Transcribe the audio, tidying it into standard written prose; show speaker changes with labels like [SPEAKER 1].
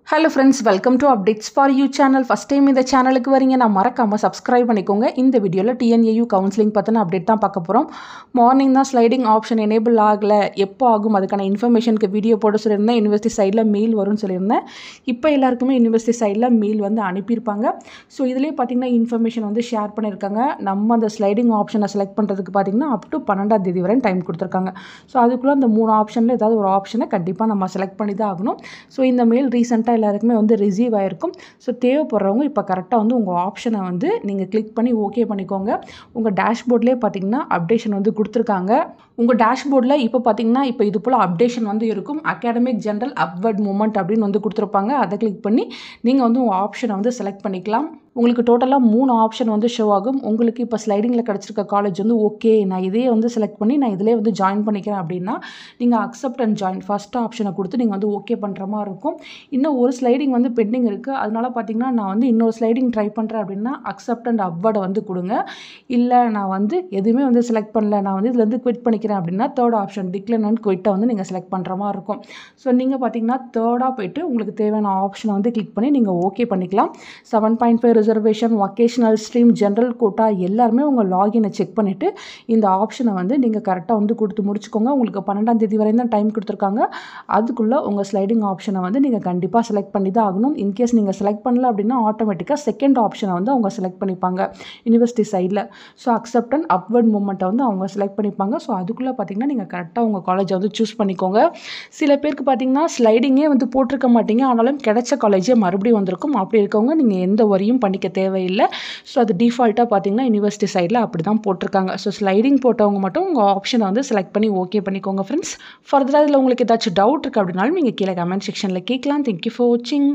[SPEAKER 1] Hello friends, welcome to Updates for You channel. First time இந்த சேனலுக்கு வரீங்க நான் மறக்காம subscribe பண்ணிக்கோங்க. இந்த வீடியோல TNAU கவுன்சிலிங் பத்தின அப்டேட் தான் பார்க்க போறோம். மார்னிங் தான் ஸ்லைடிங் ஆப்ஷன் எனேபிள் ஆகல. எப்போ ஆகும் அதுக்கான இன்ஃபர்மேஷனுக்கு வீடியோ போட சொல்லியிருந்தேன். யுனிவர்சிட்டி சைடில் மெயில் வரும்னு சொல்லியிருந்தேன். இப்போ எல்லாருக்குமே யுனிவர்சிட்டி சைடில் மெயில் வந்து அனுப்பியிருப்பாங்க. ஸோ இதுலேயே பார்த்தீங்கன்னா இன்ஃபர்மேஷன் வந்து ஷேர் பண்ணியிருக்காங்க. நம்ம அந்த ஸ்லைடிங் ஆப்ஷனை செலக்ட் பண்ணுறதுக்கு பார்த்தீங்கன்னா அப் டு 12ஆம் தேதி வரை டைம் கொடுத்துருக்காங்க. ஸோ அதுக்குள்ளே அந்த 3 ஆப்ஷனில் ஏதாவது ஒரு ஆப்ஷனை கண்டிப்பாக நம்ம செலக்ட் பண்ணி தான் ஆகணும். ஸோ இந்த மெயில் ரீசெண்டாக எல்லாருக்குமே வந்து ரிசீவ் ஆகிருக்கும். ஸோ தேவைப்படுறவங்க இப்போ கரெக்டாக வந்து உங்கள் ஆப்ஷனை வந்து நீங்கள் கிளிக் பண்ணி ஓகே பண்ணிக்கோங்க. உங்கள் டேஷ்போர்ட்லேயே பார்த்தீங்கன்னா அப்டேஷன் வந்து கொடுத்துருக்காங்க. உங்கள் டேஷ்போர்டில் இப்போ பார்த்தீங்கன்னா இப்போ இது போல் அப்டேஷன் வந்து இருக்கும். அகாடமிக் ஜென்ரல் அப்வர்ட் மூமெண்ட் அப்படின்னு வந்து கொடுத்துருப்பாங்க. அதை கிளிக் பண்ணி நீங்கள் வந்து உங்கள் ஆப்ஷனை வந்து செலக்ட் பண்ணிக்கலாம். உங்களுக்கு டோட்டலாக 3 ஆப்ஷன் வந்து ஷோ ஆகும். உங்களுக்கு இப்போ ஸ்லைடிங்கில் கிடச்சிருக்க காலேஜ் வந்து ஓகே நான் இதே வந்து செலக்ட் பண்ணி நான் இதிலே வந்து ஜாயின் பண்ணிக்கிறேன் அப்படின்னா நீங்கள் அக்செப்ட் அண்ட் ஜாயின் ஃபஸ்ட் ஆப்ஷனை கொடுத்து நீங்கள் வந்து ஓகே பண்ணுற மாதிரி இருக்கும். இன்னும் ஒரு ஸ்லைடிங் வந்து பெண்டிங் இருக்குது. அதனால பார்த்தீங்கன்னா நான் வந்து இன்னொரு ஸ்லைடிங் ட்ரை பண்ணுறேன் அப்படின்னா அக்செப்ட் அண்ட் அப்வர்டை வந்து கொடுங்க. இல்லை நான் வந்து எதுவுமே வந்து செலக்ட் பண்ணல நான் வந்து இதில் வந்து குவிட் பண்ணிக்கிறேன் அப்படின்னா தேர்ட் ஆப்ஷன் டிக்ளைன் அண்ட் குவிட்டை வந்து நீங்கள் செலக்ட் பண்ணுற மாதிரி இருக்கும். ஸோ நீங்கள் பார்த்தீங்கன்னா தேர்டாக போய்ட்டு உங்களுக்கு தேவையான ஆப்ஷனை வந்து கிளிக் பண்ணி நீங்கள் ஓகே பண்ணிக்கலாம். 7.5 reservation vocational stream general quota எல்லாருமே உங்கள் லாகினை செக் பண்ணிவிட்டு இந்த ஆப்ஷனை வந்து நீங்கள் கரெக்டாக வந்து கொடுத்து முடிச்சுக்கோங்க. உங்களுக்கு 12ஆம் தேதி வரையும் தான் டைம் கொடுத்துருக்காங்க. அதுக்குள்ளே உங்கள் ஸ்லைடிங் ஆப்ஷனை வந்து நீங்கள் கண்டிப்பாக செலக்ட் பண்ணி தான் ஆகணும். இன்கேஸ் நீங்கள் செலக்ட் பண்ணல அப்படின்னா ஆட்டோமேட்டிக்காக செகண்ட் ஆப்ஷனை வந்து அவங்க செலக்ட் பண்ணிப்பாங்க யூனிவர்சிட்டி சைடில். ஸோ அக்செப்ட் அண்ட் அப்வர்ட் மூமெண்ட்டை வந்து அவங்க செலக்ட் பண்ணிப்பாங்க. ஸோ அதுக்குள்ளே பார்த்தீங்கன்னா நீங்கள் கரெக்டாக உங்கள் காலேஜை வந்து சூஸ் பண்ணிக்கோங்க. சில பேருக்கு பார்த்தீங்கன்னா ஸ்லைடிங்கே வந்து போட்டிருக்க மாட்டீங்க ஆனாலும் கிடைச்ச காலேஜே மறுபடியும் வந்திருக்கும். அப்படி இருக்கவங்க நீங்கள் எந்த வரியும் பண்ணிக்க தேவையில்லை. ஸோ அது டிஃபால்ட்டாக பார்த்தீங்கன்னா யூனிவர்சிட்டி சைடில் அப்படி தான் போட்டிருக்காங்க. ஸோ ஸ்லைடிங் போட்டவங்க மட்டும் உங்கள் ஆப்ஷனை வந்து செலக்ட் பண்ணி ஓகே பண்ணிக்கோங்க ஃப்ரெண்ட்ஸ். ஃபர்தராக இதில் உங்களுக்கு ஏதாச்சும் டவுட் இருக்குது அப்படின்னாலும் நீங்கள் கீழே கமெண்ட் செக்ஷனில் கேட்கலாம். தேங்க்யூ ஃபார் வாட்சிங்.